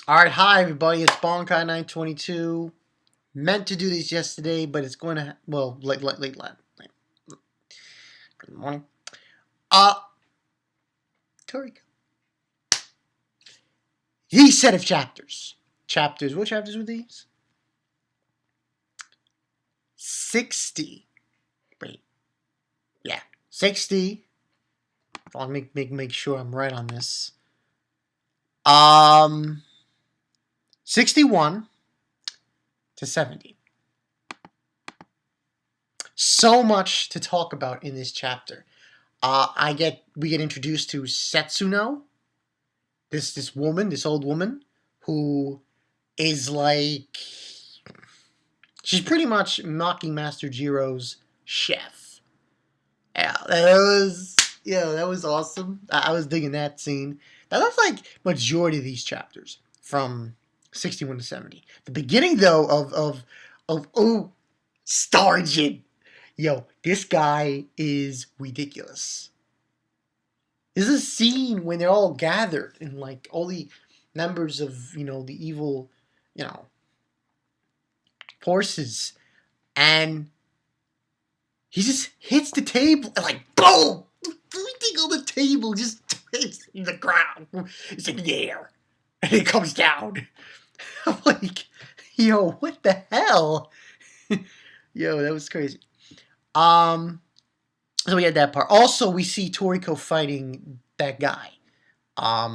Alright, hi everybody, it's Bonkai922. Meant to do this yesterday, but it's going to, well, late. Good morning. Uh, Toriko. These set of chapters. What chapters were these? 60. Wait. Yeah, 60. I'll make sure I'm right on this. 61 to 70. So much to talk about in this chapter. We get introduced to Setsuno, this old woman, who is like, she's pretty much mocking Master Jiro's chef. Yeah, that was awesome. I was digging that scene. That's like majority of these chapters from 61 to 70. The beginning though of Stargen. Yo, this guy is ridiculous. There's a scene when they're all gathered and like all the members of, the evil, you know, forces, and he just hits the table and like boom! Everything on the table just hits the ground. It's in the air. And it comes down. I'm like, yo, what the hell? Yo, that was crazy. So we had that part. Also, we see Toriko fighting that guy. Let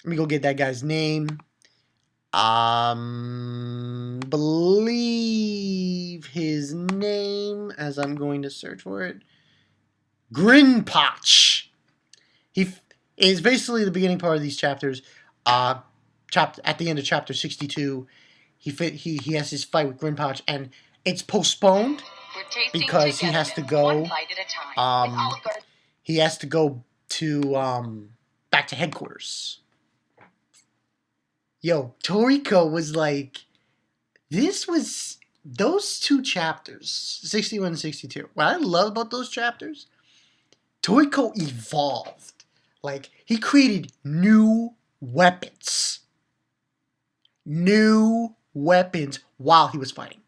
me go get that guy's name. Believe his name, as I'm going to search for it. Grinpoch. He is basically the beginning part of these chapters. At the end of chapter 62, he has his fight with Grinpoch, and it's postponed because he has to go. He has to go to back to headquarters. Yo, Toriko was like, those two chapters, 61 and 62. What I love about those chapters, Toriko evolved. Like, he created new weapons. New weapons while he was fighting.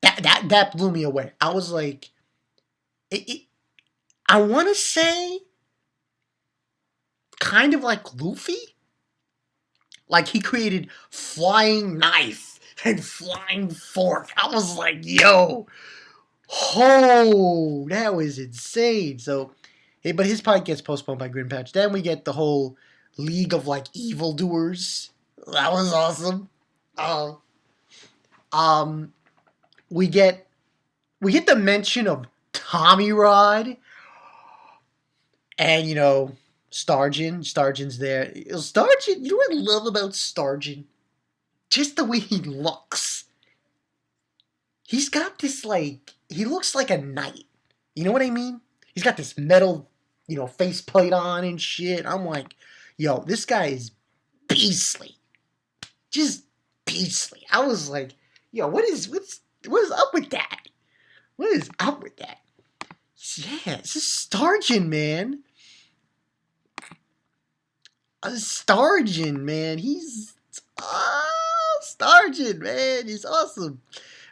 That blew me away. I was like, I want to say kind of like Luffy. Like, he created flying knife and flying fork. I was like, yo, that was insane. So, but his fight gets postponed by Grinpoch. Then we get the whole League of like evildoers. That was awesome. We get the mention of Tommy Rod, and Stargen's there. Stargen, you know what I love about Stargen? Just the way he looks. He's got this like, he looks like a knight. You know what I mean? He's got this metal, faceplate on and shit. I'm like, yo, this guy is beastly. Just beastly. I was like, yo, what is up with that? What is up with that? Yeah, this is Stargen, man. Stargen, man. He's Stargen, man. He's awesome.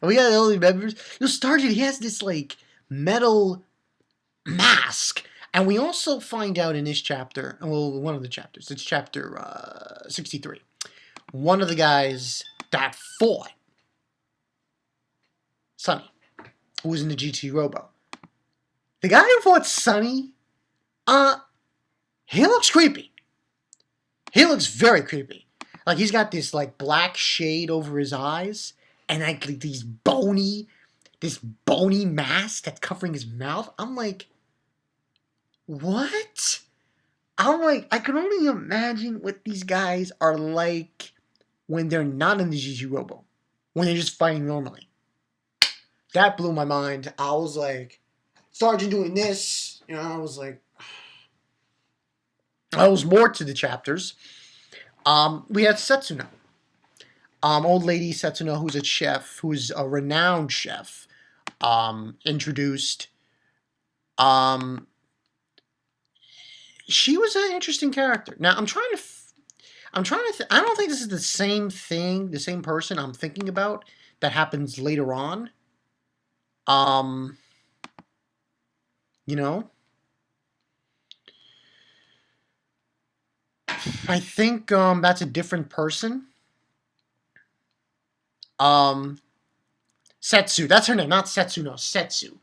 And we got all the members. Stargen, he has this like metal mask. And we also find out in this chapter, well, one of the chapters, it's chapter 63. One of the guys that fought Sunny, who was in the GT Robo. The guy who fought Sunny, he looks creepy. He looks very creepy. Like, he's got this like black shade over his eyes, and like this bony mask that's covering his mouth. I'm like, what? I'm like, I can only imagine what these guys are like when they're not in the GG Robo, when they're just fighting normally. That blew my mind. I was like, Sergeant doing this, I was like, there was more to the chapters. We had Setsuno. Old lady Setsuno, who's a chef, who's a renowned chef, introduced. She was an interesting character. Now, I'm trying to I'm trying to. I don't think this is the same thing, the same person I'm thinking about that happens later on. Um, you know, I think that's a different person. Um, Setsu, that's her name, not Setsu. No, Setsu,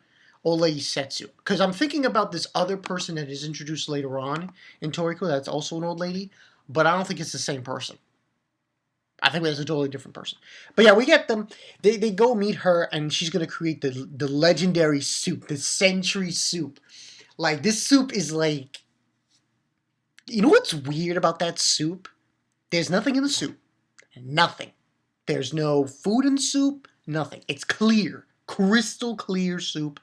old lady Setsu. Because I'm thinking about this other person that is introduced later on in Toriko. That's also an old lady, but I don't think it's the same person. I think that's a totally different person. But yeah, we get them. They go meet her, and she's gonna create the legendary soup, the century soup. Like this soup is like, you know what's weird about that soup? There's nothing in the soup. Nothing. There's no food in the soup. Nothing. It's clear, crystal clear soup,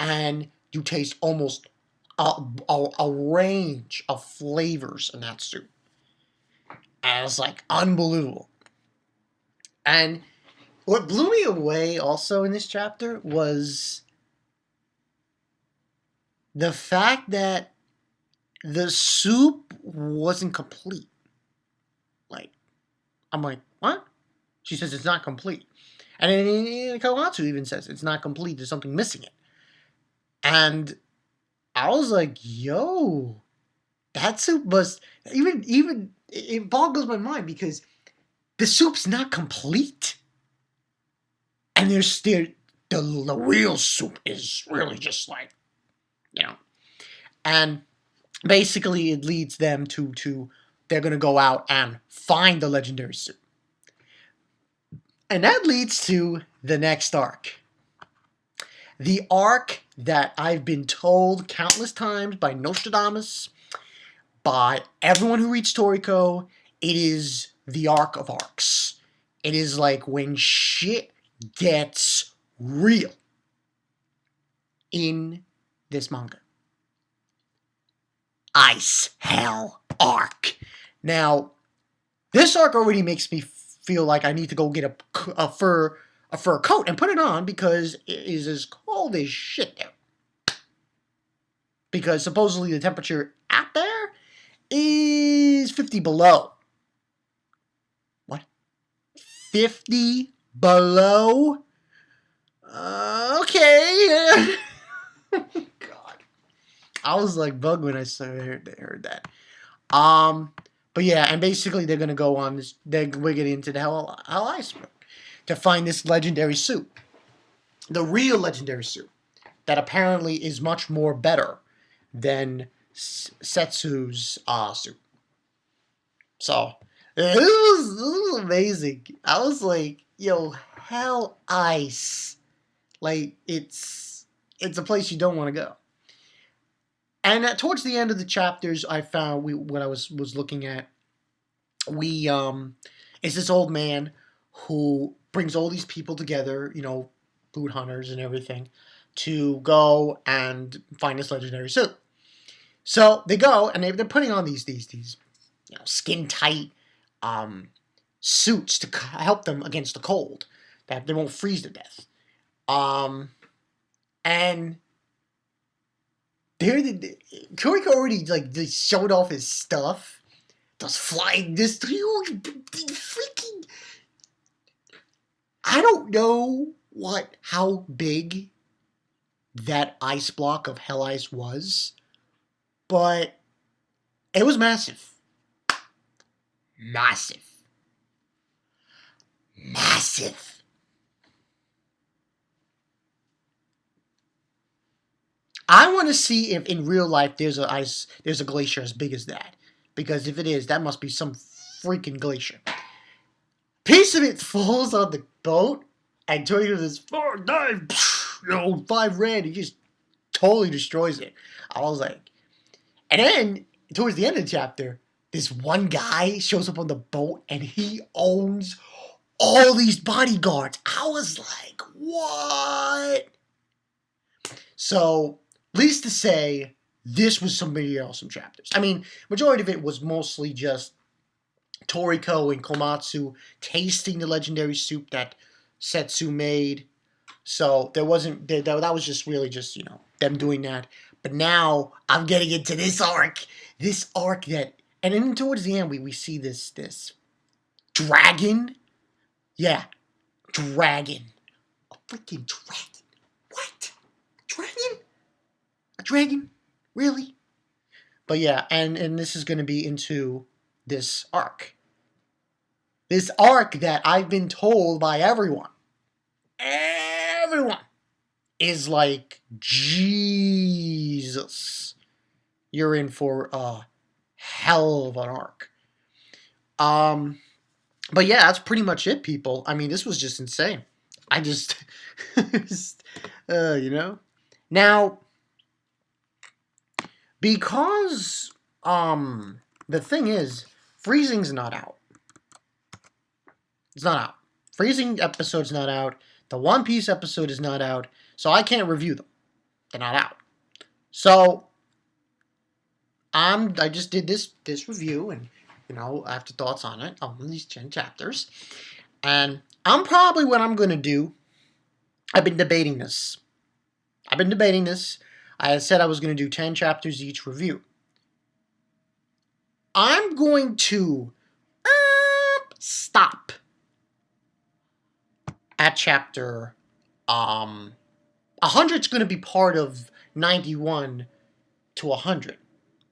and you taste almost a range of flavors in that soup. And it's like unbelievable. And what blew me away also in this chapter was the fact that the soup wasn't complete. Like, I'm like, what? She says it's not complete. And then Kawamatsu even says it's not complete, there's something missing it. And I was like, yo, that soup was even it boggles my mind because the soup's not complete. And there's still the real soup is really just like, you know. And basically it leads them to they're gonna go out and find the legendary soup. And that leads to the next arc. The arc that I've been told countless times by Nostradamus, by everyone who reads Toriko, it is the arc of arcs. It is like when shit gets real in this manga. Ice Hell arc. Now, this arc already makes me feel like I need to go get a fur coat and put it on because it is as cold as shit there. Because supposedly the temperature out there is 50 below. What? 50 below? Okay. God. I was like bugged when I heard that. But yeah, and basically they're gonna go on this. We're getting into the Hell Iceberg to find this legendary soup, the real legendary soup that apparently is much more better than Setsu's soup. So this was amazing. I was like, yo, Hell Ice, like it's a place you don't want to go. And towards the end of the chapters, I found what I was looking at. Is this old man who brings all these people together, food hunters and everything, to go and find this legendary soup. So they go and they're putting on these skin tight suits to help them against the cold, that they won't freeze to death. And Kuriko already just showed off his stuff. Those flying, this huge freaking. I don't know how big that ice block of Hell Ice was, but it was massive. Massive. Massive. I want to see if in real life there's a glacier as big as that. Because if it is, that must be some freaking glacier. Piece of it falls on the boat, and Toriko does 5 red, he just totally destroys it. I was like, and then towards the end of the chapter, this one guy shows up on the boat, and he owns all these bodyguards. I was like, what? So, least to say, this was some really awesome chapters. I mean, majority of it was mostly just Toriko and Komatsu tasting the legendary soup that Setsu made. So that was just really them doing that. But now I'm getting into this arc. This arc that And then towards the end, we see this dragon. Yeah, dragon. A freaking dragon. What? Dragon? A dragon? Really? But yeah, and this is going to be into this arc. This arc that I've been told by everyone is like, Jesus, you're in for a hell of an arc. But yeah, that's pretty much it, people. I mean, this was just insane. I just, you know. Now, because the thing is, Freezing's not out. It's not out. Freezing episode's not out. The One Piece episode is not out, so I can't review them. They're not out. So I just did this review, and afterthoughts on it on these 10 chapters, and I'm probably what I'm gonna do. I've been debating this. I said I was gonna do 10 chapters each review. I'm going to stop at chapter 100's going to be part of 91 to 100.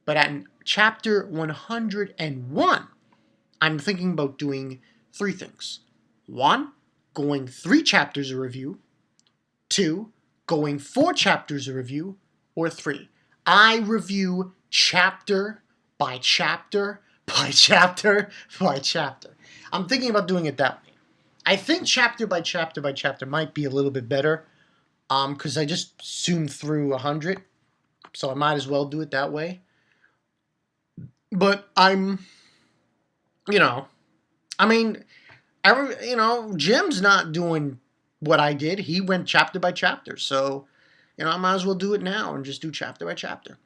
But at chapter 101, I'm thinking about doing 3 things. 1, going 3 chapters a review. 2, going 4 chapters a review. Or 3, I review chapter by chapter by chapter by chapter. I'm thinking about doing it that way. I think chapter by chapter by chapter might be a little bit better, because I just zoomed through 100, so I might as well do it that way. But Jim's not doing what I did. He went chapter by chapter, so I might as well do it now and just do chapter by chapter.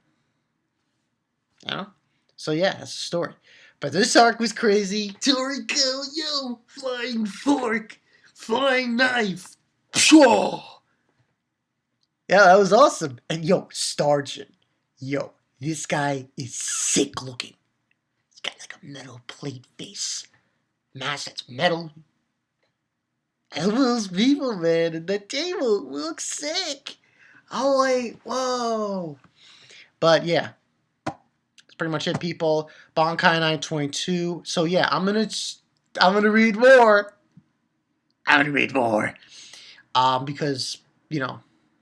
So yeah, that's the story. But this arc was crazy. Toriko, yo, flying fork, flying knife. Pshaw! Yeah, that was awesome. And yo, Stargen. Yo, this guy is sick looking. He's got like a metal plate face. Mask that's metal. And those people, man, at the table look sick. Oh, wait, whoa. But yeah. Pretty much it, people. Bankai 922. So yeah, I'm gonna read more. Because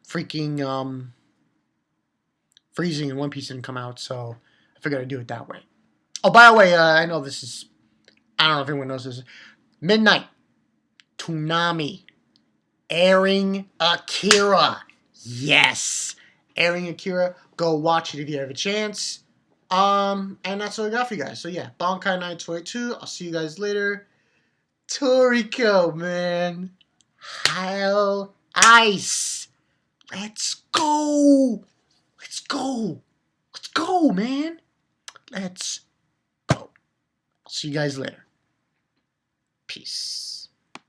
freaking Freezing and One Piece didn't come out, so I figured I'd do it that way. Oh, by the way, I know this is, I don't know if anyone knows this. Midnight Toonami airing Akira. Yes, airing Akira. Go watch it if you have a chance. And that's all I got for you guys. So yeah, Bankai 922. I'll see you guys later. Toriko, man. Hell ice. Let's go. Let's go, man. Let's go. I'll see you guys later. Peace.